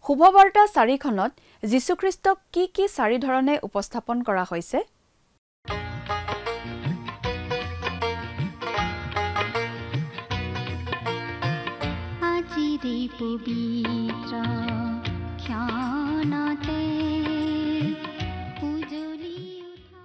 শুভবাৰ্তা 4খনত যীশুখ্ৰীষ্টক কি চাৰি ধৰণে উপস্থাপন কৰা হৈছে আজিৰে পবিত্ৰ ক্ষণতে উজলি উঠা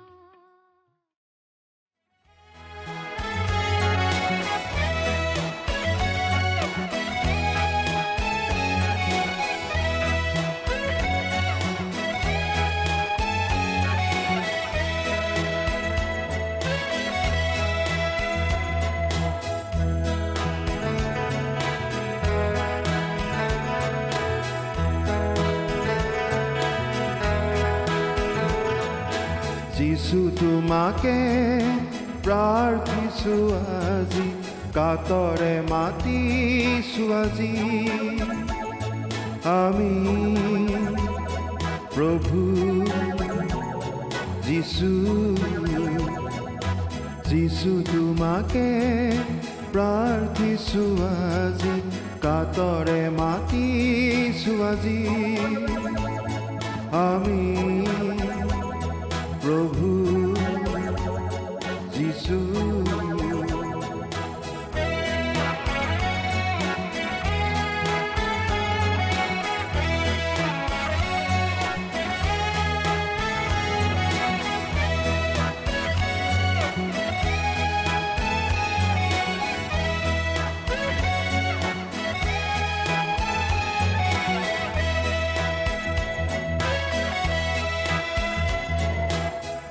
যিছু তোমাকে প্ৰাৰ্থিছো আজি কাতৰে মাতিছো আজি আমি প্ৰভু যিছু তোমাকে প্ৰাৰ্থিছো আজি কাতৰে মাতিছো আজি আমি প্ৰভু যিছু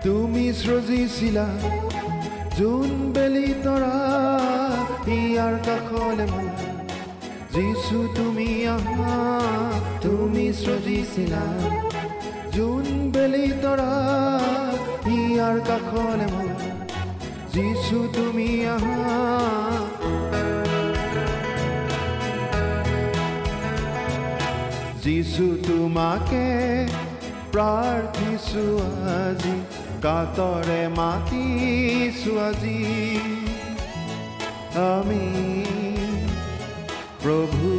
তুমি সৃজিছিলা যোন বেলি তৰা ইয়াৰ কাষলে মোৰ যিছু তুমি আহা তুমি সৃজিছিলা যোন বেলি তৰা ইয়াৰ কাষলে মোৰ যিছু তুমি আহা যিছু তোমাকে প্ৰাৰ্থিছো আজি কাতৰে মাতিছো আজি আমি প্ৰভু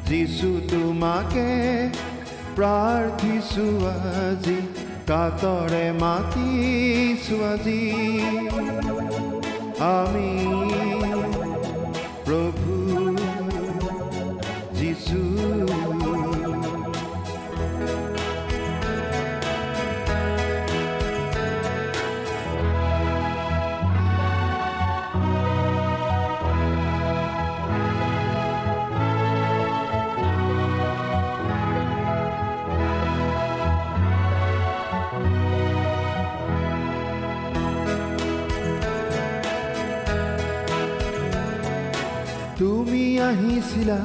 যিছু তোমাকে প্ৰাৰ্থিছো আজি কাতৰে মাতিছো আজি আমি প্ৰভু যিছু তুমি আহিছিলা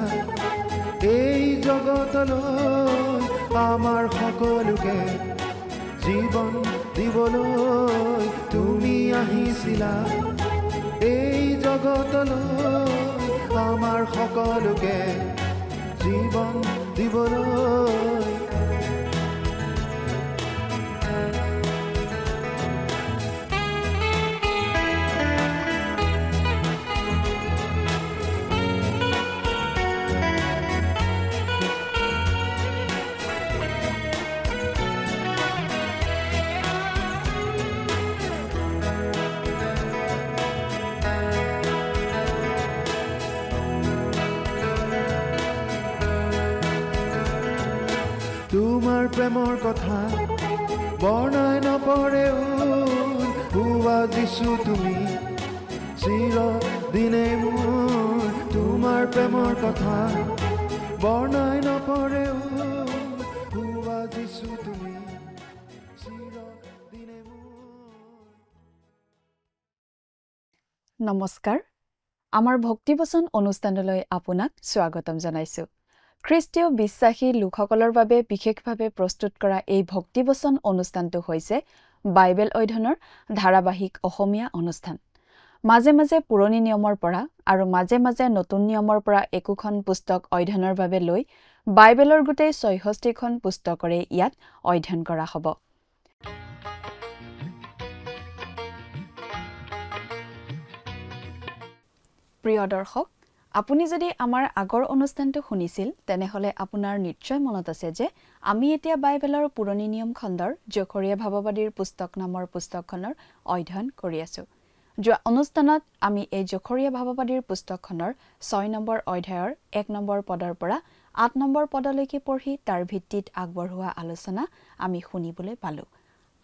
এই জগতলৈ আমাৰ সকলোকে জীৱন দিবলৈ তুমি আহিছিলা এই জগতলৈ আমাৰ সকলোকে জীৱন দিবলৈ তোমাৰ প্ৰেমৰ কথা বৰ্ণাই নপৰে হোৱা যিছু তুমি চিৰদিনে মোৰ তোমাৰ প্ৰেমৰ কথা বৰ্ণাই নপৰে হোৱা যিছু তুমি চিৰদিনে নমস্কাৰ আমাৰ ভক্তিবচন অনুষ্ঠানলৈ আপোনাক স্বাগতম জনাইছো খ্ৰীষ্টীয় বিশ্বাসী লোকসকলৰ বাবে বিশেষভাৱে প্ৰস্তুত কৰা এই ভক্তিবচন অনুষ্ঠানটো হৈছে বাইবেল অধ্যয়নৰ ধাৰাবাহিক অসমীয়া অনুষ্ঠান মাজে মাজে পুৰণি নিয়মৰ পৰা আৰু মাজে মাজে নতুন নিয়মৰ পৰা একোখন পুস্তক অধ্যয়নৰ বাবে লৈ বাইবেলৰ গোটেই ৬৬খন পুস্তকৰে ইয়াত অধ্যয়ন কৰা হ'ব প্ৰিয় দৰ্শক আপুনি যদি আমাৰ আগৰ অনুষ্ঠানটো শুনিছিল তেনেহলে আপোনাৰ নিশ্চয় মনত আছে যে আমি এতিয়া বাইবেলৰ পুৰণি নিয়ম খণ্ডৰ জখৰীয়া ভাৱবাদীৰ পুস্তক নামৰ পুস্তকখনৰ অধ্যয়ন কৰি আছো। যোৱা অনুষ্ঠানত আমি এই জখৰীয়া ভাৱবাদীৰ পুস্তকখনৰ 6 নম্বৰ অধ্যায়ৰ 1 নম্বৰ পদৰ পৰা 8 নম্বৰ পদলৈকে পঢ়ি তাৰ ভিত্তিত আগবঢ়োৱা আলোচনা আমি শুনিবলৈ পালো।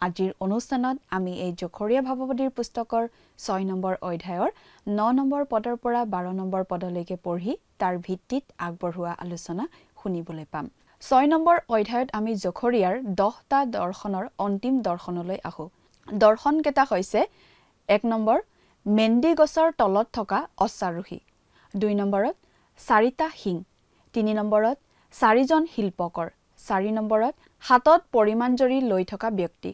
আজিৰ অনুষ্ঠানত আমি এই জখৰীয়া ভাৱবাদীৰ পুস্তকৰ 6 নম্বৰ অধ্যায়ৰ 9 নম্বৰ পদৰ পৰা 12 নম্বৰ পদলৈকে পঢ়ি তাৰ ভিত্তিত আগবঢ়োৱা আলোচনা শুনিবলৈ পাম। 6 নম্বৰ অধ্যায়ত আমি জখৰীয়াৰ 10টা দৰ্শনৰ অন্তিম দৰ্শনলৈ আহো। দৰ্শন কেইটা হৈছে 1 নম্বৰ মেণ্ডি গছৰ তলত থকা অশ্বাৰোহী, 2 নম্বৰত 4টা শিং, 3 নম্বৰত 4জন শিল্পকৰ, 4 নম্বৰত হাতত পৰিমাণ জৰি লৈ থকা ব্যক্তি,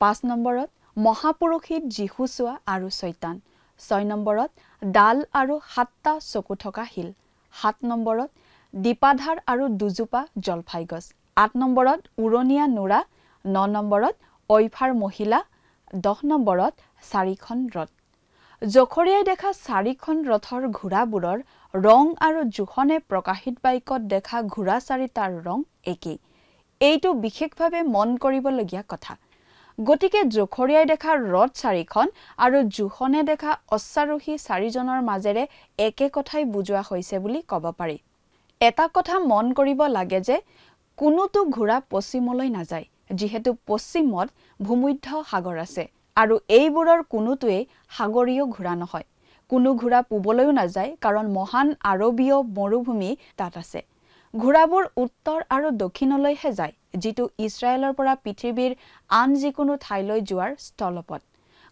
5 নম্বৰত মহাপুৰুষিত যীশুচোৱা আৰু চৈতান, 6 নম্বৰত ডাল আৰু 7টা চকু থকা শিল, 7 নম্বৰত দীপাধাৰ আৰু দুজোপা জলফাই গছ, 8 নম্বৰত উৰণীয়া নোৰা, 9 নম্বৰত ঐফাৰ মহিলা, 10 নম্বৰত 4খন ৰথ। জখৰীয়াই দেখা 4খন ৰথৰ ঘোঁৰাবোৰৰ ৰং আৰু জোখনে প্ৰকাশিত বাক্যত দেখা ঘোঁৰা 4টাৰ ৰং একেই। এইটো বিশেষভাৱে মন কৰিবলগীয়া কথা। গতিকে জখৰীয়াই দেখা ৰথ 4খন আৰু জোখনে দেখা অশ্বাৰোহী 4জনৰ মাজেৰে একে কথাই বুজোৱা হৈছে বুলি ক'ব পাৰি। এটা কথা মন কৰিব লাগে যে কোনোটো ঘোঁৰা পশ্চিমলৈ নাযায়, যিহেতু পশ্চিমত ভূমধ্য সাগৰ আছে আৰু এইবোৰৰ কোনোটোৱেই সাগৰীয় ঘোঁৰা নহয়। কোনো ঘোঁৰা পূবলৈও নাযায় কাৰণ মহান আৰবীয় মৰুভূমি তাত আছে। ঘোঁৰাবোৰ উত্তৰ আৰু দক্ষিণলৈহে যায়, যিটো ইছৰাইলৰ পৰা পৃথিৱীৰ আন যিকোনো ঠাইলৈ যোৱাৰ স্থলপথ।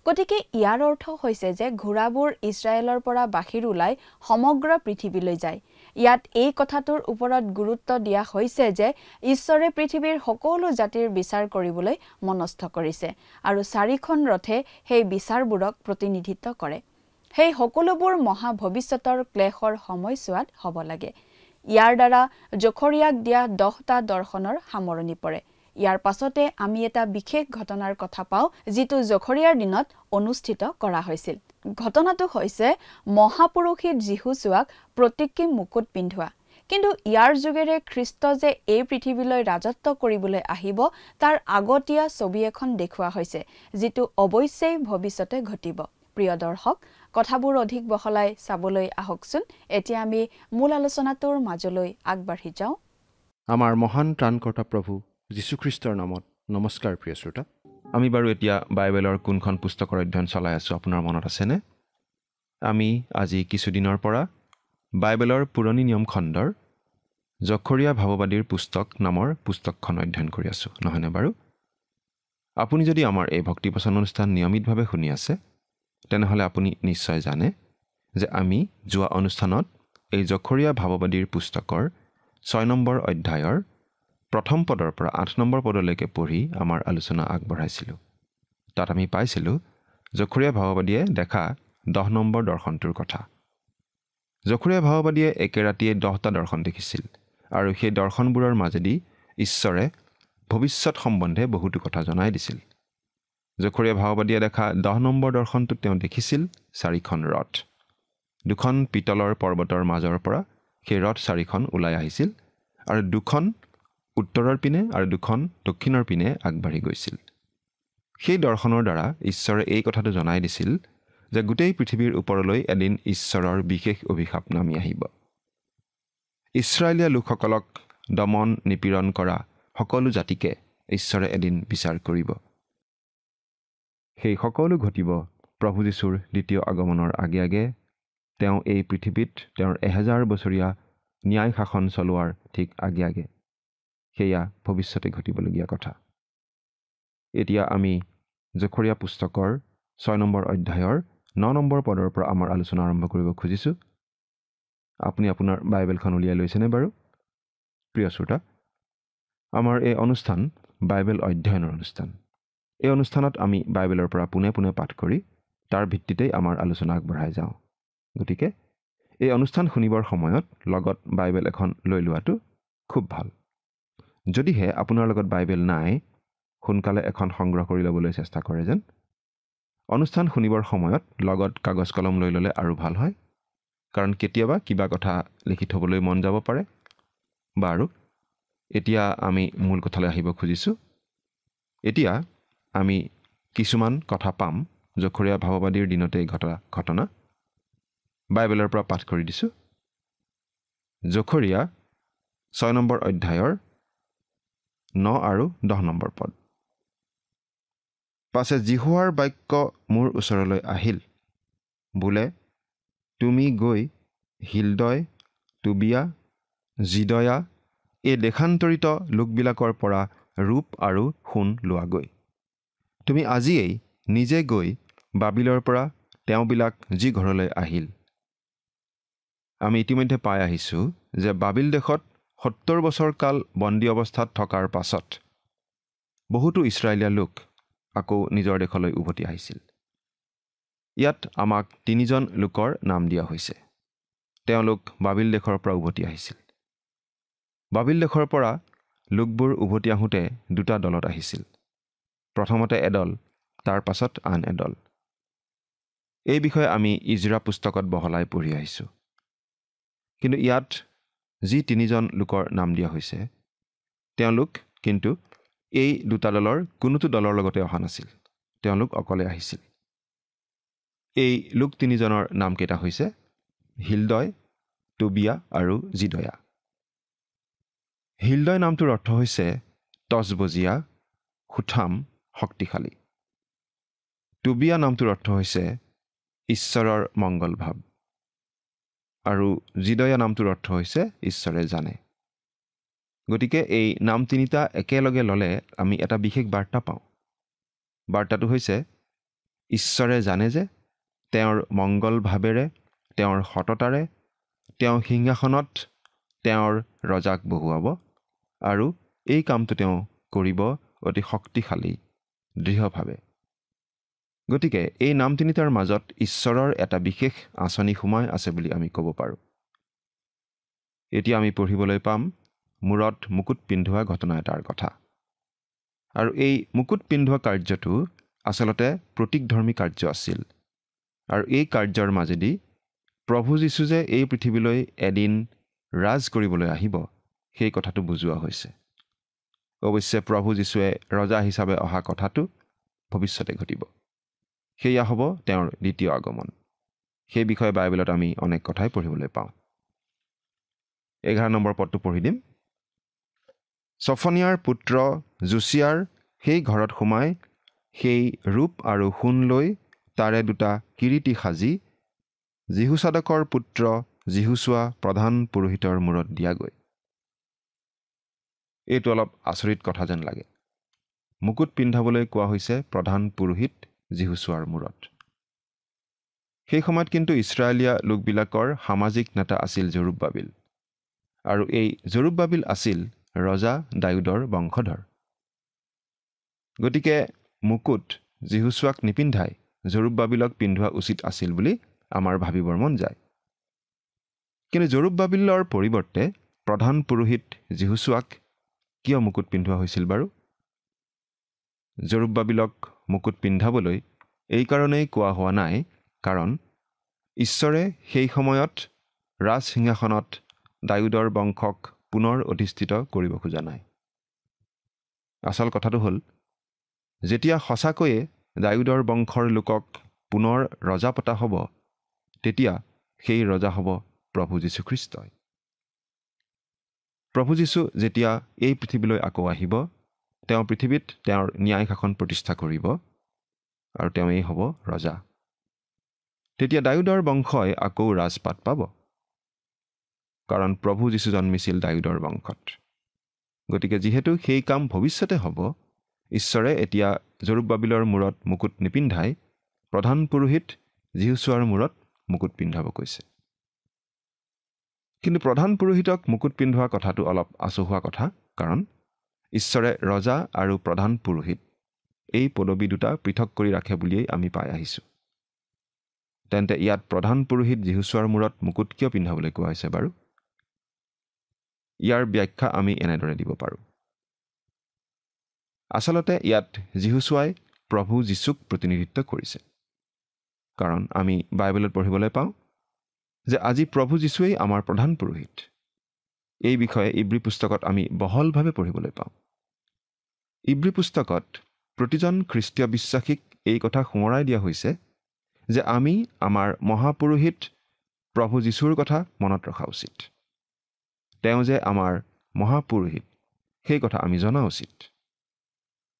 গতিকে ইয়াৰ অৰ্থ হৈছে যে ঘোঁৰাবোৰ ইছৰাইলৰ পৰা বাহিৰ ওলাই সমগ্ৰ পৃথিৱীলৈ যায়। ইয়াত এই কথাটোৰ ওপৰত গুৰুত্ব দিয়া হৈছে যে ঈশ্বৰে পৃথিৱীৰ সকলো জাতিৰ বিচাৰ কৰিবলৈ মনস্থ কৰিছে আৰু 4খন ৰথে সেই বিচাৰবোৰক প্ৰতিনিধিত্ব কৰে। সেই সকলোবোৰ মহা ভৱিষ্যতৰ ক্লেশৰ সময়ছোৱাত হ'ব লাগে। ইয়াৰ দ্বাৰা জখৰীয়াক দিয়া 10টা দৰ্শনৰ সামৰণি পৰে। ইয়াৰ পাছতে আমি এটা বিশেষ ঘটনাৰ কথা পাওঁ, যিটো জখৰীয়াৰ দিনত অনুষ্ঠিত কৰা হৈছিল। ঘটনাটো হৈছে মহাপুৰুষিত যীশুচোৱাক প্ৰতীকী মুকুট পিন্ধোৱা। কিন্তু ইয়াৰ যোগেৰে খ্ৰীষ্ট যে এই পৃথিৱীলৈ ৰাজত্ব কৰিবলৈ আহিব তাৰ আগতীয়া ছবি এখন দেখুওৱা হৈছে, যিটো অৱশ্যেই ভৱিষ্যতে ঘটিব। প্ৰিয় দৰ্শক, কথাবোৰ অধিক বহলাই চাবলৈ আহকচোন। এতিয়া আমি মূল আলোচনাটোৰ মাজলৈ আগবাঢ়ি যাওঁ। আমাৰ মহান ত্ৰাণকৰ্তা প্ৰভু যীশুখ্ৰীষ্টৰ নামত নমস্কাৰ। প্ৰিয় শ্ৰোতা, আমি বাৰু এতিয়া বাইবেলৰ কোনখন পুস্তকৰ অধ্যয়ন চলাই আছোঁ আপোনাৰ মনত আছেনে? আমি আজি কিছুদিনৰ পৰা বাইবেলৰ পুৰণি নিয়ম খণ্ডৰ জখৰীয়া ভাৱবাদীৰ পুস্তক নামৰ পুস্তকখন অধ্যয়ন কৰি আছোঁ, নহয়নে বাৰু? আপুনি যদি আমাৰ এই ভক্তিবচন অনুষ্ঠান নিয়মিতভাৱে শুনি আছে তেনেহ'লে আপুনি নিশ্চয় জানে যে আমি যোৱা অনুষ্ঠানত এই জখৰীয়া ভাৱবাদীৰ পুস্তকৰ 6 নম্বৰ অধ্যায়ৰ 1ম পদৰ পৰা 8 নম্বৰ পদলৈকে পঢ়ি আমাৰ আলোচনা আগবঢ়াইছিলোঁ। তাত আমি পাইছিলোঁ জখৰীয়া ভাৱবাদীয়ে দেখা 10 নম্বৰ দৰ্শনটোৰ কথা। জখৰীয়া ভাৱবাদীয়ে একে ৰাতিয়ে 10টা দৰ্শন দেখিছিল আৰু সেই দৰ্শনবোৰৰ মাজেদি ঈশ্বৰে ভৱিষ্যত সম্বন্ধে বহুতো কথা জনাই দিছিল। জখৰীয়া ভাৱবাদীয়ে দেখা 10 নম্বৰ দৰ্শনটোত তেওঁ দেখিছিল 4খন ৰথ। 2খন পিতলৰ পৰ্বতৰ মাজৰ পৰা সেই ৰথ 4খন ওলাই আহিছিল আৰু 2খন উত্তৰৰ পিনে আৰু 2খন দক্ষিণৰ পিনে আগবাঢ়ি গৈছিল। সেই দৰ্শনৰ দ্বাৰা ঈশ্বৰে এই কথাটো জনাই দিছিল যে গোটেই পৃথিৱীৰ ওপৰলৈ এদিন ঈশ্বৰৰ বিশেষ অভিশাপ নামি আহিব। ইছৰাইলীয়া লোকসকলক দমন নিপীড়ন কৰা সকলো জাতিকে ঈশ্বৰে এদিন বিচাৰ কৰিব। সেই সকলো ঘটিব প্ৰভু যীশুৰ দ্বিতীয় আগমনৰ আগে আগে। তেওঁ এই পৃথিৱীত তেওঁৰ 1000 বছৰীয়া ন্যায় শাসন চলোৱাৰ ঠিক আগে আগে। সেয়া ভৱিষ্যতে ঘটিবলগীয়া কথা। এতিয়া আমি জখৰীয়া পুস্তকৰ 6 নম্বৰ অধ্যায়ৰ 9 নম্বৰ পদৰ পৰা আমাৰ আলোচনা আৰম্ভ কৰিব খুজিছোঁ। আপুনি আপোনাৰ বাইবেলখন উলিয়াই লৈছেনে বাৰু? প্ৰিয় শ্ৰোতা, আমাৰ এই অনুষ্ঠান বাইবেল অধ্যয়নৰ অনুষ্ঠান। এই অনুষ্ঠানত আমি বাইবেলৰ পৰা পোনে পোনে পাঠ কৰি তাৰ ভিত্তিতেই আমাৰ আলোচনা আগবঢ়াই যাওঁ। গতিকে এই অনুষ্ঠান শুনিবৰ সময়ত লগত বাইবেল এখন লৈ লোৱাটো খুব ভাল। যদিহে আপোনাৰ লগত বাইবেল নাই, সোনকালে এখন সংগ্ৰহ কৰি ল'বলৈ চেষ্টা কৰে যেন। অনুষ্ঠান শুনিবৰ সময়ত লগত কাগজ কলম লৈ ল'লে আৰু ভাল হয়। কাৰণ কেতিয়াবা কিবা কথা লিখি থ'বলৈ মন যাব পাৰে। বাৰু এতিয়া আমি মূল কথালৈ আহিব খুজিছোঁ। এতিয়া আমি কিছুমান কথা পাম জখৰীয়া ভাৱবাদীৰ দিনতেই ঘটা ঘটনা। বাইবেলৰ পৰা পাঠ কৰি দিছোঁ। জখৰীয়া 6 নম্বৰ অধ্যায়ৰ 9 আৰু 10 নম্বৰ পদ। পাছে জিহুৱাৰ বাক্য মোৰ ওচৰলৈ আহিল, বোলে তুমি গৈ হিলদয়, টুবিয়া, জিদয়া এই দেশান্তৰিত লোকবিলাকৰ পৰা ৰূপ আৰু সোণ লোৱাগৈ। তুমি আজিয়েই নিজে গৈ বাবিলৰ পৰা তেওঁবিলাক যি ঘৰলৈ আহিল। আমি ইতিমধ্যে পাই আহিছোঁ যে বাবিল দেশত 70 বছৰ কাল বন্দী অৱস্থাত থকাৰ পাছত বহুতো ইছৰাইলীয়া লোক আকৌ নিজৰ দেশলৈ উভতি আহিছিল। ইয়াত আমাক 3জন লোকৰ নাম দিয়া হৈছে। তেওঁলোক বাবিল দেশৰ পৰা উভতি আহিছিল। বাবিল দেশৰ পৰা লোকবোৰ উভতি আহোঁতে 2টা দলত আহিছিল। প্ৰথমতে এদল, তাৰ পাছত আন এদল। এই বিষয়ে আমি ইজৰা পুস্তকত বহলাই পঢ়ি আহিছোঁ। কিন্তু ইয়াত যি 3জন লোকৰ নাম দিয়া হৈছে, তেওঁলোক কিন্তু এই 2টা দলৰ কোনোটো দলৰ লগতে অহা নাছিল। তেওঁলোক অকলে আহিছিল। এই লোক 3জনৰ নামকেইটা হৈছে হিলদয়, টুবিয়া আৰু জিদয়া। হিলদয় নামটোৰ অৰ্থ হৈছে তজবজীয়া, সুঠাম, শক্তিশালী। টুবিয়া নামটোৰ অৰ্থ হৈছে ঈশ্বৰৰ মংগল ভাৱ। আৰু জিদয়া নামটোৰ অৰ্থ হৈছে ঈশ্বৰে জানে। গতিকে এই নাম 3টা একেলগে ল'লে আমি এটা বিশেষ বাৰ্তা পাওঁ। বাৰ্তাটো হৈছে ঈশ্বৰে জানে যে তেওঁৰ মংগল ভাৱেৰে, তেওঁৰ সততাৰে তেওঁ সিংহাসনত তেওঁৰ ৰজাক বহুৱাব আৰু এই কামটো তেওঁ কৰিব অতি শক্তিশালী, দৃঢ়ভাৱে। গতিকে এই নাম 3টাৰ মাজত ঈশ্বৰৰ এটা বিশেষ আঁচনি সোমাই আছে বুলি আমি ক'ব পাৰোঁ। এতিয়া আমি পঢ়িবলৈ পাম মূৰত মুকুট পিন্ধোৱা ঘটনা এটাৰ কথা। আৰু এই মুকুট পিন্ধোৱা কাৰ্যটো আচলতে প্ৰতীকধৰ্মী কাৰ্য আছিল। আৰু এই কাৰ্যৰ মাজেদি প্ৰভু যীশু যে এই পৃথিৱীলৈ এদিন ৰাজ কৰিবলৈ আহিব, সেই কথাটো বুজোৱা হৈছে। অৱশ্যে প্ৰভু যীশুৱে ৰজা হিচাপে অহা কথাটো ভৱিষ্যতে ঘটিব। সেয়া হ'ব তেওঁৰ দ্বিতীয় আগমন। সেই বিষয়ে বাইবেলত আমি অনেক কথাই পঢ়িবলৈ পাওঁ। 11 নম্বৰ পদটো পঢ়ি দিম। ছফনিয়াৰ পুত্ৰ জোচিয়াৰ সেই ঘৰত সোমাই সেই ৰূপ আৰু সোণ লৈ তাৰে 2টা কিৰীটি সাজি জিহুচাদকৰ পুত্ৰ জিহুচোৱা প্ৰধান পুৰোহিতৰ মূৰত দিয়াগৈ। এইটো অলপ আচৰিত কথা যেন লাগে। মুকুট পিন্ধাবলৈ কোৱা হৈছে প্ৰধান পুৰোহিত জিহুচোৱাৰ মূৰত। সেই সময়ত কিন্তু ইছৰাইলীয়া লোকবিলাকৰ সামাজিক নেতা আছিল জৰুব্বাবিল। আৰু এই জৰুব্বাবিল আছিল ৰজা দাউদৰ বংশধৰ। গতিকে মুকুট জিহুচোৱাক নিপিন্ধাই জৰুব্বাবিলক পিন্ধোৱা উচিত আছিল বুলি আমাৰ ভাবিবৰ মন যায়। কিন্তু জৰুব্বাবিলৰ পৰিৱৰ্তে প্ৰধান পুৰোহিত জিহুচোৱাক কিয় মুকুট পিন্ধোৱা হৈছিল বাৰু? জৰুব্বাবিলক মুকুট পিন্ধাবলৈ এই কাৰণেই কোৱা হোৱা নাই, কাৰণ ঈশ্বৰে সেই সময়ত ৰাজসিংহাসনত দাউদৰ বংশক পুনৰ অধিষ্ঠিত কৰিব খোজা নাই। আচল কথাটো হ'ল, যেতিয়া সঁচাকৈয়ে দাউদৰ বংশৰ লোকক পুনৰ ৰজা পতা হ'ব, তেতিয়া সেই ৰজা হ'ব প্ৰভু যীশুখ্ৰীষ্টই। প্ৰভু যীশু যেতিয়া এই পৃথিৱীলৈ আকৌ আহিব, তেওঁ পৃথিৱীত তেওঁৰ ন্যায় শাসন প্ৰতিষ্ঠা কৰিব আৰু তেওঁই হ'ব ৰজা। তেতিয়া দাউদৰ বংশই আকৌ ৰাজপাট পাব, কাৰণ প্ৰভু যীশু জন্মিছিল দাউদৰ বংশত। গতিকে যিহেতু সেই কাম ভৱিষ্যতে হ'ব, ঈশ্বৰে এতিয়া জৰুব্বাবিলৰ মূৰত মুকুট নিপিন্ধাই প্ৰধান পুৰোহিত জিহুচোৱাৰ মূৰত মুকুট পিন্ধাব কৈছে। কিন্তু প্ৰধান পুৰোহিতক মুকুট পিন্ধোৱা কথাটো অলপ আচহুৱা কথা, কাৰণ ঈশ্বৰে ৰজা আৰু প্ৰধান পুৰোহিত এই পদবী 2টা পৃথক কৰি ৰাখে বুলিয়েই আমি পাই আহিছোঁ। তেন্তে ইয়াত প্ৰধান পুৰোহিত জিহুচোৱাৰ মূৰত মুকুট কিয় পিন্ধাবলৈ কোৱা হৈছে বাৰু? ইয়াৰ ব্যাখ্যা আমি এনেদৰে দিব পাৰোঁ। আচলতে ইয়াত জিহুচোৱাই প্ৰভু যীশুক প্ৰতিনিধিত্ব কৰিছে। কাৰণ আমি বাইবেলত পঢ়িবলৈ পাওঁ যে আজি প্ৰভু যীশুৱেই আমাৰ প্ৰধান পুৰোহিত। এই বিষয়ে ইব্ৰী পুস্তকত আমি বহলভাৱে পঢ়িবলৈ পাওঁ। ইব্ৰী পুস্তকত প্ৰতিজন খ্ৰীষ্টীয় বিশ্বাসীক এই কথা সোঁৱৰাই দিয়া হৈছে যে আমি আমাৰ মহাপুৰোহিত প্ৰভু যীশুৰ কথা মনত ৰখা উচিত। তেওঁ যে আমাৰ মহাপুৰোহিত সেই কথা আমি জনা উচিত।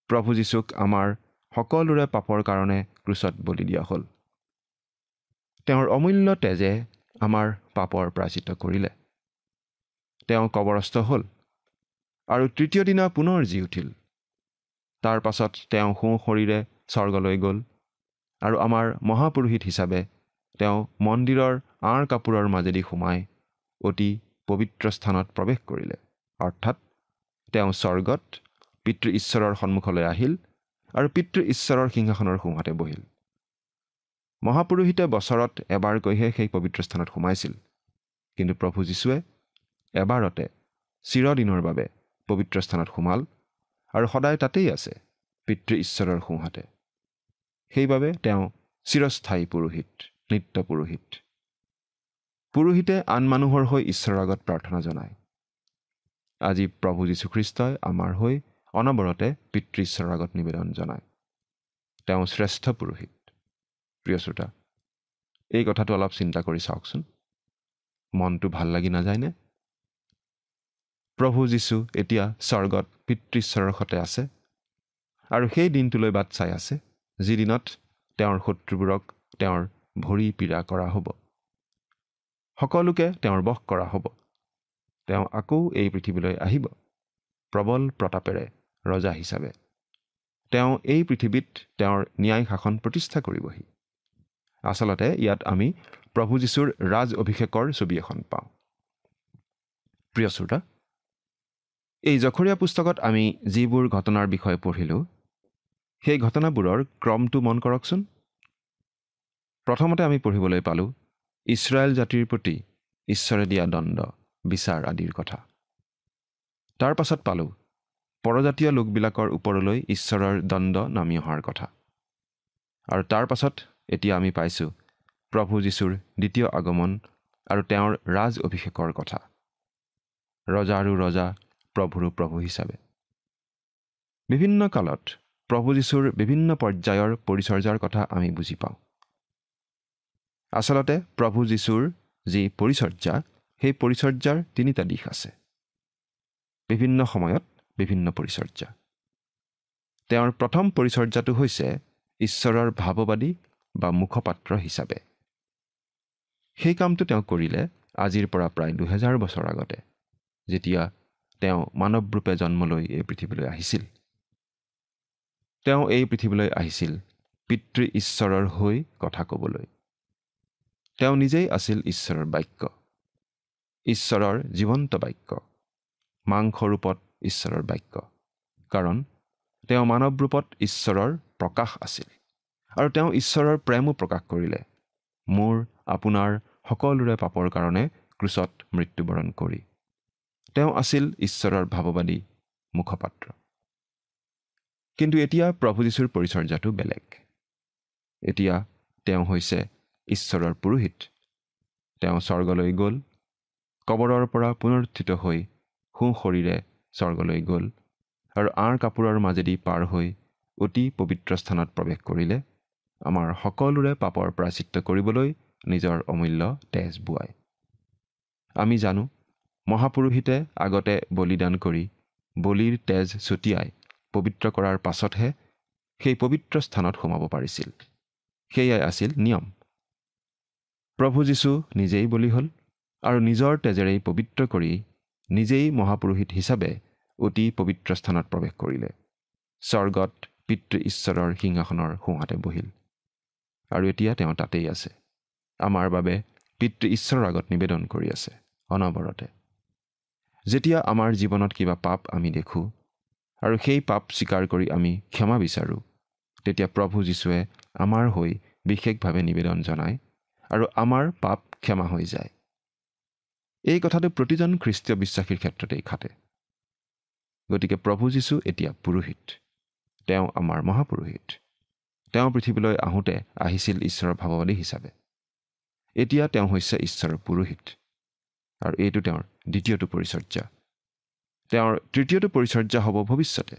প্ৰভু যীশুক আমাৰ সকলোৰে পাপৰ কাৰণে ক্ৰুচত বলি দিয়া হ'ল। তেওঁৰ অমূল্য তেজে আমাৰ পাপৰ প্ৰায়শ্চিত্ত কৰিলে। তেওঁ কবৰস্থ হ'ল আৰু তৃতীয় দিনা পুনৰ জি উঠিল। তাৰ পাছত তেওঁ সোঁ শৰীৰে স্বৰ্গলৈ গ'ল আৰু আমাৰ মহাপুৰোহিত হিচাপে তেওঁ মন্দিৰৰ আঁৰ কাপোৰৰ মাজেদি সোমাই অতি পবিত্ৰ স্থানত প্ৰৱেশ কৰিলে, অৰ্থাৎ তেওঁ স্বৰ্গত পিতৃ ঈশ্বৰৰ সন্মুখলৈ আহিল আৰু পিতৃ ঈশ্বৰৰ সিংহাসনৰ সোঁহাতে বহিল। মহাপুৰোহিতে বছৰত এবাৰকৈহে সেই পবিত্ৰ স্থানত সোমাইছিল, কিন্তু প্ৰভু যীশুৱে এবাৰতে চিৰদিনৰ বাবে পবিত্ৰ স্থানত সোমাল আৰু সদায় তাতেই আছে পিতৃ ঈশ্বৰৰ সোঁহাতে। সেইবাবে তেওঁ চিৰস্থায়ী পুৰোহিত, নিত্য পুৰোহিত। পুৰোহিতে আন মানুহৰ হৈ ঈশ্বৰৰ আগত প্ৰাৰ্থনা জনায়। আজি প্ৰভু যীশুখ্ৰীষ্টই আমাৰ হৈ অনবৰতে পিতৃ ঈশ্বৰৰ আগত নিবেদন জনায়। তেওঁ শ্ৰেষ্ঠ পুৰোহিত। প্ৰিয় শ্ৰোতা, এই কথাটো অলপ চিন্তা কৰি চাওকচোন। মনটো ভাল লাগি নাযায়নে? প্ৰভু যীশু এতিয়া স্বৰ্গত পিতৃ ঈশ্বৰৰ সতে আছে আৰু সেই দিনটোলৈ বাট চাই আছে, যিদিনত তেওঁৰ শত্ৰুবোৰক তেওঁৰ ভৰি পীড়া কৰা হ'ব। সকলোকে তেওঁৰ বশ কৰা হ'ব। তেওঁ আকৌ এই পৃথিৱীলৈ আহিব প্ৰবল প্ৰতাপেৰে ৰজা হিচাপে। তেওঁ এই পৃথিৱীত তেওঁৰ ন্যায় শাসন প্ৰতিষ্ঠা কৰিবহি। আচলতে ইয়াত আমি প্ৰভু যীশুৰ ৰাজ অভিষেকৰ ছবি এখন পাওঁ। প্ৰিয় শ্ৰোতা, এই জকৰীয়া পুস্তকত আমি যিবোৰ ঘটনাৰ বিষয়ে পঢ়িলোঁ, সেই ঘটনাবোৰৰ ক্ৰমটো মন কৰকচোন। প্ৰথমতে আমি পঢ়িবলৈ পালোঁ ইছৰাইল জাতিৰ প্ৰতি ঈশ্বৰে দিয়া দণ্ড, বিচাৰ আদিৰ কথা। তাৰ পাছত পালোঁ পৰজাতীয় লোকবিলাকৰ ওপৰলৈ ঈশ্বৰৰ দণ্ড নামি অহাৰ কথা। আৰু তাৰ পাছত এতিয়া আমি পাইছোঁ প্ৰভু যীশুৰ দ্বিতীয় আগমন আৰু তেওঁৰ ৰাজ অভিষেকৰ কথা। ৰজাৰো ৰজা, প্ৰভুৰো প্ৰভু হিচাপে। বিভিন্ন কালত প্ৰভু যীশুৰ বিভিন্ন পৰ্যায়ৰ পৰিচৰ্যাৰ কথা আমি বুজি পাওঁ। আচলতে প্ৰভু যীশুৰ যি পৰিচৰ্যা, সেই পৰিচৰ্যাৰ তিনিটা দিশ আছে। বিভিন্ন সময়ত বিভিন্ন পৰিচৰ্যা। তেওঁৰ প্ৰথম পৰিচৰ্যাটো হৈছে ঈশ্বৰৰ ভাৱবাদী বা মুখপাত্ৰ হিচাপে। সেই কামটো তেওঁ কৰিলে আজিৰ পৰা প্ৰায় 2000 বছৰ আগতে, যেতিয়া তেওঁ মানৱ ৰূপে জন্ম লৈ এই পৃথিৱীলৈ আহিছিল। তেওঁ এই পৃথিৱীলৈ আহিছিল পিতৃ ঈশ্বৰৰ হৈ কথা ক'বলৈ। তেওঁ নিজেই আছিল ঈশ্বৰৰ বাক্য, ঈশ্বৰৰ জীৱন্ত বাক্য, মাংস ৰূপত ঈশ্বৰৰ বাক্য। কাৰণ তেওঁ মানৱ ৰূপত ঈশ্বৰৰ প্ৰকাশ আছিল আৰু তেওঁ ঈশ্বৰৰ প্ৰেমো প্ৰকাশ কৰিলে, মোৰ আপোনাৰ সকলোৰে পাপৰ কাৰণে ক্ৰুচত মৃত্যুবৰণ কৰি। তেওঁ আছিল ঈশ্বৰৰ ভাৱবাদী মুখপাত্ৰ। কিন্তু এতিয়া প্ৰভু যীশুৰ পৰিচৰ্যাটো বেলেগ। এতিয়া তেওঁ হৈছে ঈশ্বৰৰ পুৰোহিত। তেওঁ স্বৰ্গলৈ গ'ল, কবৰৰ পৰা পুনৰুত্থিত হৈ সোঁ শৰীৰে স্বৰ্গলৈ গ'ল আৰু আঁৰ কাপোৰৰ মাজেদি পাৰ হৈ অতি পবিত্ৰ স্থানত প্ৰৱেশ কৰিলে, আমাৰ সকলোৰে পাপৰ প্ৰায়শ্চিত্ত কৰিবলৈ নিজৰ অমূল্য তেজ বোৱাই। আমি জানো মহাপুৰোহিতে আগতে বলিদান কৰি বলিৰ তেজ ছটিয়াই পবিত্ৰ কৰাৰ পাছতহে সেই পবিত্ৰ স্থানত সোমাব পাৰিছিল। সেয়াই আছিল নিয়ম। প্ৰভু যীশু নিজেই বলি হ'ল আৰু নিজৰ তেজেৰেই পবিত্ৰ কৰি নিজেই মহাপুৰোহিত হিচাপে অতি পবিত্ৰ স্থানত প্ৰৱেশ কৰিলে। স্বৰ্গত পিতৃ ঈশ্বৰৰ সিংহাসনৰ সোঁহাতে বহিল আৰু এতিয়া তেওঁ তাতেই আছে। আমাৰ বাবে পিতৃ ঈশ্বৰৰ আগত নিবেদন কৰি আছে অনবৰতে। যেতিয়া আমাৰ জীৱনত কিবা পাপ আমি দেখোঁ আৰু সেই পাপ স্বীকাৰ কৰি আমি ক্ষমা বিচাৰোঁ, তেতিয়া প্ৰভু যীশুৱে আমাৰ হৈ বিশেষভাৱে নিবেদন জনায় আৰু আমাৰ পাপ ক্ষমা হৈ যায়। এই কথাটো প্ৰতিজন খ্ৰীষ্টীয় বিশ্বাসীৰ ক্ষেত্ৰতেই খাটে। গতিকে প্ৰভু যীশু এতিয়া পুৰোহিত। তেওঁ আমাৰ মহাপুৰোহিত। তেওঁ পৃথিৱীলৈ আহোঁতে আহিছিল ঈশ্বৰৰ ভাৱবাদী হিচাপে। এতিয়া তেওঁ হৈছে ঈশ্বৰৰ পুৰোহিত আৰু এইটো তেওঁৰ দ্বিতীয়টো পৰিচৰ্যা। তেওঁৰ তৃতীয়টো পৰিচৰ্যা হ'ব ভৱিষ্যতে।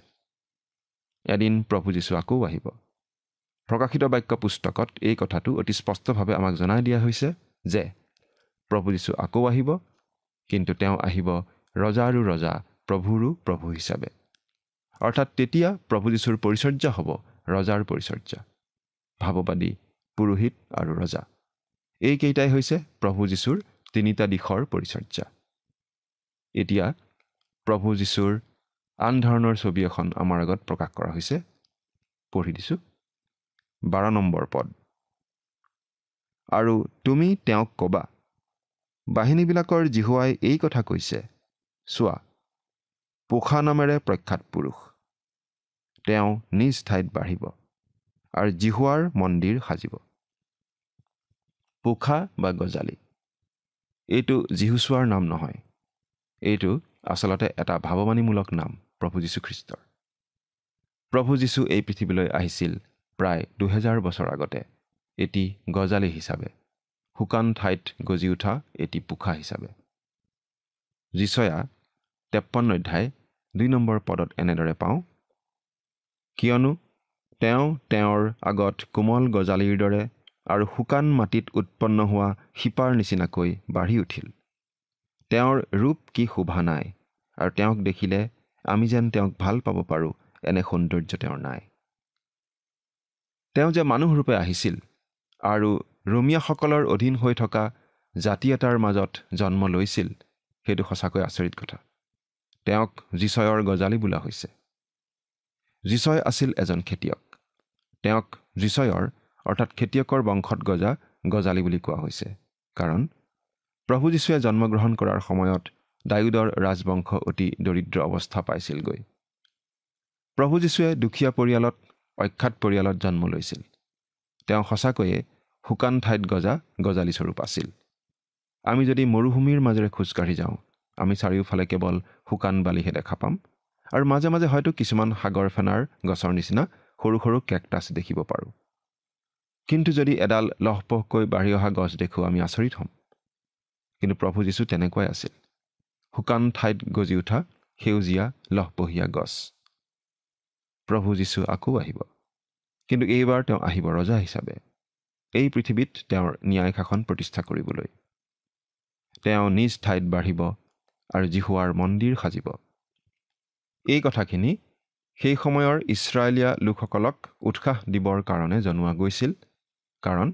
এদিন প্ৰভু যীশু আকৌ আহিব। প্ৰকাশিত বাক্য পুস্তকত এই কথাটো অতি স্পষ্টভাৱে আমাক জনাই দিয়া হৈছে যে প্ৰভু যীশু আকৌ আহিব, কিন্তু তেওঁ আহিব ৰজাৰো ৰজা, প্ৰভুৰো প্ৰভু হিচাপে। অৰ্থাৎ তেতিয়া প্ৰভু যীশুৰ পৰিচৰ্যা হ'ব ৰজাৰ পৰিচৰ্যা। ভাৱবাদী, পুৰোহিত আৰু ৰজা, এইকেইটাই হৈছে প্ৰভু যীশুৰ তিনিটা দিশৰ পৰিচৰ্যা। এতিয়া প্ৰভু যীশুৰ আন ধৰণৰ ছবি এখন আমাৰ আগত প্ৰকাশ কৰা হৈছে। পঢ়ি দিছোঁ 12 নম্বৰ পদ। আৰু তুমি তেওঁক ক'বা, বাহিনীবিলাকৰ জিহুৱাই এই কথা কৈছে, চোৱা, পোখা নামেৰে প্ৰখ্যাত পুৰুষ, তেওঁ নিজ ঠাইত বাঢ়িব আৰু জিহুৱাৰ মন্দিৰ সাজিব। পোখা বা গজালি, এইটো যীশুচোৱাৰ নাম নহয়। এইটো আচলতে এটা ভাৱবাণীমূলক নাম প্ৰভু যীশুখ্ৰীষ্টৰ। প্ৰভু যীশু এই পৃথিৱীলৈ আহিছিল প্ৰায় 2000 বছৰ আগতে এটি গজালি হিচাপে, শুকান ঠাইত গজি উঠা এটি পোখা হিচাপে। যিচয়া 53 অধ্যায় 2 নম্বৰ পদত এনেদৰে পাওঁ, কিয়নো তেওঁ তেওঁৰ আগত কোমল গজালিৰ দৰে আৰু শুকান মাটিত উৎপন্ন হোৱা শিপাৰ নিচিনাকৈ বাঢ়ি উঠিল। তেওঁৰ ৰূপ কি শোভা নাই, আৰু তেওঁক দেখিলে আমি যেন তেওঁক ভাল পাব পাৰোঁ এনে সৌন্দৰ্য তেওঁৰ নাই। তেওঁ যে মানুহৰূপে আহিছিল আৰু ৰোমিয়াসকলৰ অধীন হৈ থকা জাতি এটাৰ মাজত জন্ম লৈছিল, সেইটো সঁচাকৈ আচৰিত কথা। তেওঁক যিচয়ৰ গজালি বোলা হৈছে। যিচয় আছিল এজন খেতিয়ক। তেওঁক যিচয়ৰ অৰ্থাৎ খেতিয়কৰ বংশত গজা গজালি বুলি কোৱা হৈছে, কাৰণ প্ৰভু যীশুৱে জন্মগ্ৰহণ কৰাৰ সময়ত দায়ুদৰ ৰাজবংশ অতি দৰিদ্ৰ অৱস্থা পাইছিলগৈ। প্ৰভু যীশুৱে দুখীয়া পৰিয়ালত, অখ্যাত পৰিয়ালত জন্ম লৈছিল। তেওঁ সঁচাকৈয়ে শুকান ঠাইত গজা গজালিস্বৰূপ আছিল। আমি যদি মৰুভূমিৰ মাজেৰে খোজকাঢ়ি যাওঁ, আমি চাৰিওফালে কেৱল শুকান বালিহে দেখা পাম, আৰু মাজে মাজে হয়তো কিছুমান সাগৰ ফেনাৰ গছৰ নিচিনা সৰু সৰু কেকটাছ দেখিব পাৰোঁ। কিন্তু যদি এডাল লহপহকৈ বাঢ়ি অহা গছ দেখোঁ, আমি আচৰিত হ'ম। কিন্তু প্ৰভু যীশু তেনেকুৱাই আছিল, শুকান ঠাইত গজি উঠা সেউজীয়া লহপহীয়া গছ। প্ৰভু যীশু আকৌ আহিব, কিন্তু এইবাৰ তেওঁ আহিব ৰজা হিচাপে, এই পৃথিৱীত তেওঁৰ ন্যায় শাসন প্ৰতিষ্ঠা কৰিবলৈ। তেওঁ নিজ ঠাইত বাঢ়িব আৰু জিহুৱাৰ মন্দিৰ সাজিব। এই কথাখিনি সেই সময়ৰ ইছৰাইলীয়া লোকসকলক উৎসাহ দিবৰ কাৰণে জনোৱা গৈছিল, কাৰণ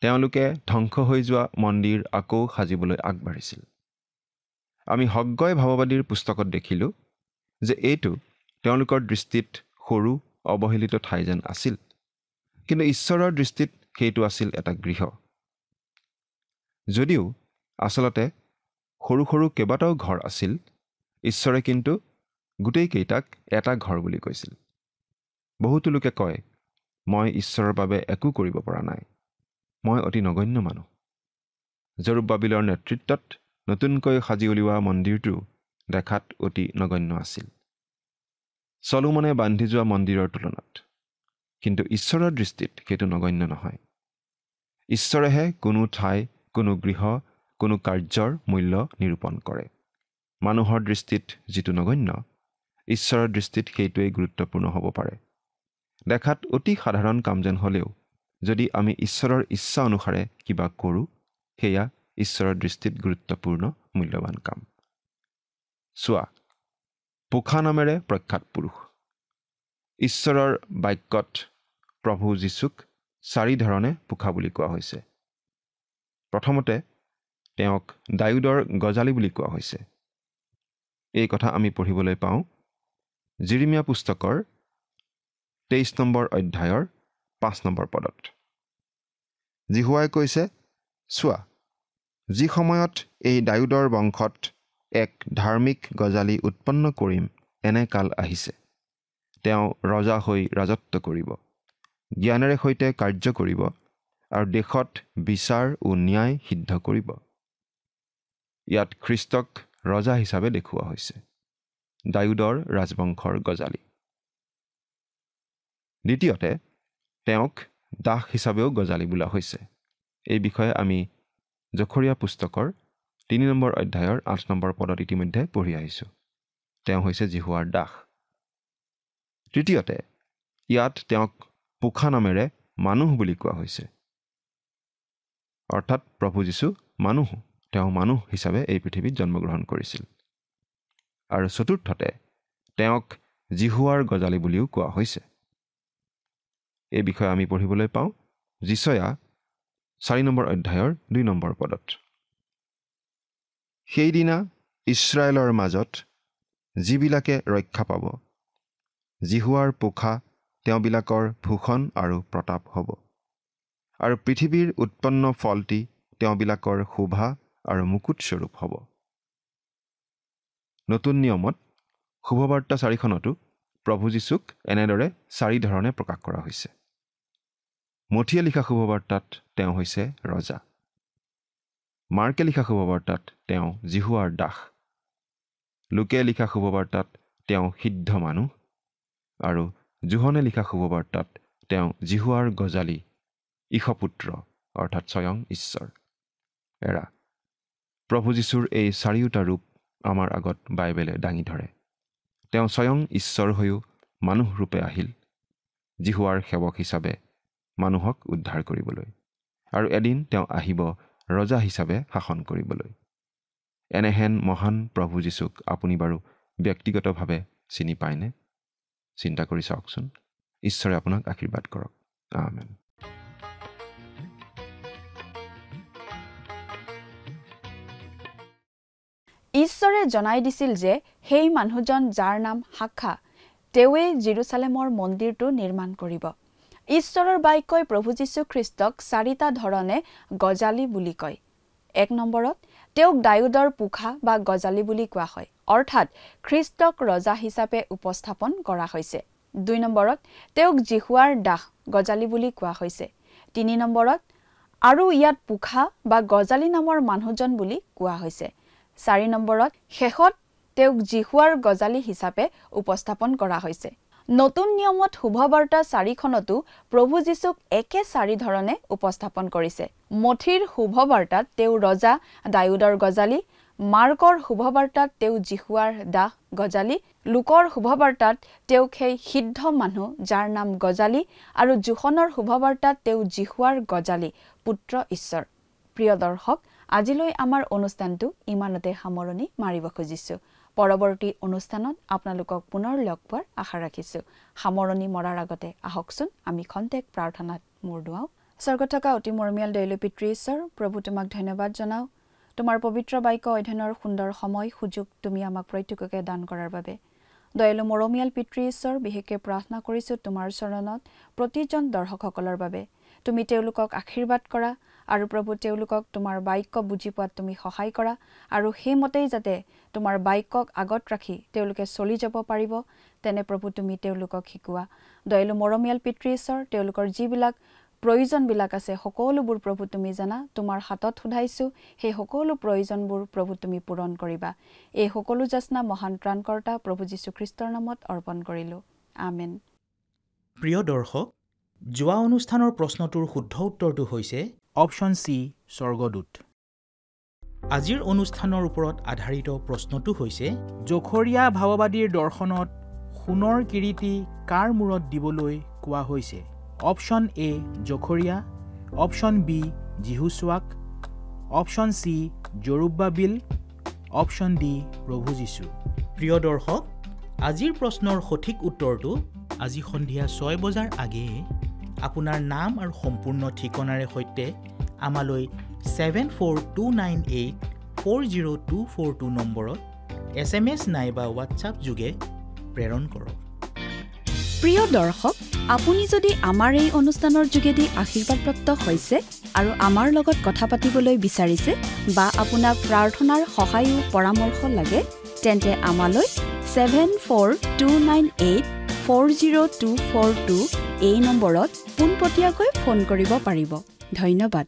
তেওঁলোকে ধ্বংস হৈ যোৱা মন্দিৰ আকৌ সাজিবলৈ আগবাঢ়িছিল। আমি হগ্গই ভাৱবাদীৰ পুস্তকত দেখিলোঁ যে এইটো তেওঁলোকৰ দৃষ্টিত সৰু অৱহেলিত ঠাই যেন আছিল, কিন্তু ঈশ্বৰৰ দৃষ্টিত সেইটো আছিল এটা গৃহ। যদিও আচলতে সৰু সৰু কেইবাটাও ঘৰ আছিল, ঈশ্বৰে কিন্তু গোটেইকেইটাক এটা ঘৰ বুলি কৈছিল। বহুতো লোকে কয়, মই ঈশ্বৰৰ বাবে একো কৰিব পৰা নাই, মই অতি নগণ্য মানুহ। জৰুব্বাবিলৰ নেতৃত্বত নতুনকৈ সাজি উলিওৱা মন্দিৰটো দেখাত অতি নগণ্য আছিল, চলোমনে বান্ধি যোৱা মন্দিৰৰ তুলনাত। কিন্তু ঈশ্বৰৰ দৃষ্টিত সেইটো নগণ্য নহয়। ঈশ্বৰেহে কোনো ঠাই, কোনো গৃহ, কোনো কাৰ্যৰ মূল্য নিৰূপণ কৰে। মানুহৰ দৃষ্টিত যিটো নগণ্য, ঈশ্বৰৰ দৃষ্টিত সেইটোৱেই গুৰুত্বপূৰ্ণ হ'ব পাৰে। দেখাত অতি সাধাৰণ কাম যেন হ'লেও যদি আমি ঈশ্বৰৰ ইচ্ছা অনুসাৰে কিবা কৰোঁ, সেয়া ঈশ্বৰৰ দৃষ্টিত গুৰুত্বপূৰ্ণ মূল্যৱান কাম। চোৱা, পোখা নামেৰে প্ৰখ্যাত পুৰুষ। ঈশ্বৰৰ বাক্যত প্ৰভু যীশুক 4 ধৰণে পোখা বুলি কোৱা হৈছে। প্ৰথমতে তেওঁক দায়ুদৰ গজালি বুলি কোৱা হৈছে। এই কথা আমি পঢ়িবলৈ পাওঁ যিৰিমিয়া পুস্তকৰ 23 নম্বৰ অধ্যায়ৰ 5 নম্বৰ পদত। জিহুৱাই কৈছে, চোৱা, যি সময়ত এই দায়ুদৰ বংশত এক ধাৰ্মিক গজালি উৎপন্ন কৰিম, এনে কাল আহিছে। তেওঁ ৰজা হৈ ৰাজত্ব কৰিব, জ্ঞানেৰে সৈতে কাৰ্য কৰিব আৰু দেশত বিচাৰ ও ন্যায় সিদ্ধ কৰিব। ইয়াত খ্ৰীষ্টক ৰজা হিচাপে দেখুওৱা হৈছে, দায়ুদৰ ৰাজবংশৰ গজালি। দ্বিতীয়তে তেওঁক দাস হিচাপেও গজালি বোলা হৈছে। এই বিষয়ে আমি জখৰীয়া পুস্তকৰ 3 নম্বৰ অধ্যায়ৰ 8 নম্বৰ পদত ইতিমধ্যে পঢ়ি আহিছোঁ। তেওঁ হৈছে জিহুৱাৰ দাস। তৃতীয়তে ইয়াত তেওঁক পোখা নামেৰে মানুহ বুলি কোৱা হৈছে, অৰ্থাৎ প্ৰভু যীশু মানুহ, তেওঁ মানুহ হিচাপে এই পৃথিৱীত জন্মগ্ৰহণ কৰিছিল। আৰু চতুৰ্থতে তেওঁক জিহুৱাৰ গজালি বুলিও কোৱা হৈছে। এই বিষয়ে আমি পঢ়িবলৈ পাওঁ যিছয়া 4 নম্বৰ অধ্যায়ৰ 2 নম্বৰ পদত। সেইদিনা ইছৰাইলৰ মাজত যিবিলাকে ৰক্ষা পাব, জিহুৱাৰ পোখা তেওঁবিলাকৰ ভূষণ আৰু প্ৰতাপ হ'ব, আৰু পৃথিৱীৰ উৎপন্ন ফলটি তেওঁবিলাকৰ শোভা আৰু মুকুটস্বৰূপ হ'ব। নতুন নিয়মত শুভবাৰ্তা 4খনতো প্ৰভু যীশুক এনেদৰে 4 ধৰণে প্ৰকাশ কৰা হৈছে। মথিয়ে লিখা শুভবাৰ্তাত তেওঁ হৈছে ৰজা, মাৰ্কে লিখা শুভবাৰ্তাত তেওঁ জিহুৱাৰ দাস, লুকে লিখা শুভবাৰ্তাত তেওঁ সিদ্ধ মানুহ, আৰু জোহনে লিখা শুভবাৰ্তাত তেওঁ জিহুৱাৰ গজালি, ঈশপুত্ৰ অৰ্থাৎ স্বয়ং ঈশ্বৰ। প্ৰভু যীশুৰ এই 4টা ৰূপ আমাৰ আগত বাইবেলে দাঙি ধৰে। তেওঁ স্বয়ং ঈশ্বৰ হৈও মানুহ ৰূপে আহিল, জিহুৱাৰ সেৱক হিচাপে মানুহক উদ্ধাৰ কৰিবলৈ, আৰু এদিন তেওঁ আহিব ৰজা হিচাপে শাসন কৰিবলৈ। এনেহেন মহান প্ৰভু যীশুক আপুনি বাৰু ব্যক্তিগতভাৱে চিনি পায়নে? চিন্তা কৰি চাওকচোন। ঈশ্বৰে আপোনাক আশীৰ্বাদ কৰক। আমেন। ঈশ্বৰে জনাই দিছিল যে সেই মানুহজন যাৰ নাম শাখা, তেওঁৱেই জেৰুচালেমৰ মন্দিৰটো নিৰ্মাণ কৰিব। ঈশ্বৰৰ বাক্যই প্ৰভু যীশু খ্ৰীষ্টক 4টা ধৰণে গজালি বুলি কয়। 1 নম্বৰত তেওঁক দায়ুদৰ পোখা বা গজালি বুলি কোৱা হয়, অৰ্থাৎ খ্ৰীষ্টক ৰজা হিচাপে উপস্থাপন কৰা হৈছে। 2 নম্বৰত তেওঁক জিহুৱাৰ দাস গজালি বুলি কোৱা হৈছে। 3 নম্বৰত আৰু ইয়াত পোখা বা গজালি নামৰ মানুহজন বুলি কোৱা হৈছে। 4 নম্বৰত শেষত তেওঁক জিহুৱাৰ গজালি হিচাপে উপস্থাপন কৰা হৈছে। নতুন নিয়মত শুভবাৰ্তা 4খনতো প্ৰভু যীশুক একে 4 ধৰণে উপস্থাপন কৰিছে। মথিৰ শুভবাৰ্তাত তেওঁ ৰজা দায়ুদৰ গজালি, মাৰ্কৰ শুভবাৰ্তাত তেওঁ জিহুৱাৰ দাস গজালি, লুকৰ শুভবাৰ্তাত তেওঁক সেই সিদ্ধ মানুহ যাৰ নাম গজালি, আৰু জোহনৰ শুভবাৰ্তাত তেওঁ জিহুৱাৰ গজালি, পুত্ৰ ঈশ্বৰ। প্ৰিয় দৰ্শক, আজিলৈ আমাৰ অনুষ্ঠানটো ইমানতে সামৰণি মাৰিব খুজিছোঁ। পৰৱৰ্তী অনুষ্ঠানত আপোনালোকক পুনৰ লগ পোৱাৰ আশা ৰাখিছোঁ। সামৰণি মৰাৰ আগতে আহকচোন আমি খন্তেক প্ৰাৰ্থনাত মূৰ দুৱাওঁ। স্বৰ্গত থকা অতি মৰমীয়াল দয়ালু পিতৃ ঈশ্বৰ, প্ৰভু তোমাক ধন্যবাদ জনাওঁ তোমাৰ পবিত্ৰ বাক্য অধ্যয়নৰ সুন্দৰ সময় সুযোগ তুমি আমাক প্ৰত্যেককে দান কৰাৰ বাবে। দয়ালু মৰমীয়াল পিতৃ ঈশ্বৰ, বিশেষকৈ প্ৰাৰ্থনা কৰিছোঁ তোমাৰ চৰণত প্ৰতিজন দৰ্শকসকলৰ বাবে। তুমি তেওঁলোকক আশীৰ্বাদ কৰা, আৰু প্ৰভু তেওঁলোকক তোমাৰ বাক্য বুজি পোৱাত তুমি সহায় কৰা, আৰু সেইমতেই যাতে তোমাৰ বাক্যক আগত ৰাখি তেওঁলোকে চলি যাব পাৰিব, তেনে প্ৰভু তুমি তেওঁলোকক শিকোৱা। দয়ালু মৰমীয়াল পিতৃ ঈশ্বৰ, তেওঁলোকৰ যিবিলাক প্ৰয়োজনবিলাক আছে সকলোবোৰ প্ৰভু তুমি জানা, তোমাৰ হাতত সোধাইছোঁ, সেই সকলো প্ৰয়োজনবোৰ প্ৰভু তুমি পূৰণ কৰিবা। এই সকলো যাচনা মহান ত্ৰাণকৰ্তা প্ৰভু যীশুখ্ৰীষ্টৰ নামত অৰ্পণ কৰিলোঁ। আমেন। প্ৰিয় দৰ্শক, যোৱা অনুষ্ঠানৰ প্ৰশ্নটোৰ শুদ্ধ উত্তৰটো হৈছে অপশ্যন চি, স্বৰ্গদূত। আজিৰ অনুষ্ঠানৰ ওপৰত আধাৰিত প্ৰশ্নটো হৈছে জখৰীয়া ভাৱবাদীৰ দৰ্শনত সোণৰ কিৰীটি কাৰ মূৰত দিবলৈ কোৱা হৈছে? Option A Zechariah, option B জিহুছোৱাক, option C Zerubbabel, option D প্ৰভু যীশু। প্ৰিয় দৰ্শক, আজিৰ প্ৰশ্নৰ সঠিক উত্তৰটো আজি সন্ধিয়া 6 বজাৰ আগেয়ে আপোনাৰ নাম আৰু সম্পূৰ্ণ ঠিকনাৰে সৈতে আমালৈ 7429840242 নম্বৰত SMS নাইবা হোৱাটছআপ যোগে প্ৰেৰণ কৰক। প্ৰিয় দৰ্শক, আপুনি যদি আমাৰ এই অনুষ্ঠানৰ যোগেদি আশীৰ্বাদপ্ৰাপ্ত হৈছে আৰু আমাৰ লগত কথা পাতিবলৈ বিচাৰিছে বা আপোনাক প্ৰাৰ্থনাৰ সহায়ো পৰামৰ্শ লাগে, তেন্তে আমালৈ 7429840242 এই নম্বৰত পোনপটীয়াকৈ ফোন কৰিব পাৰিব। ধন্যবাদ।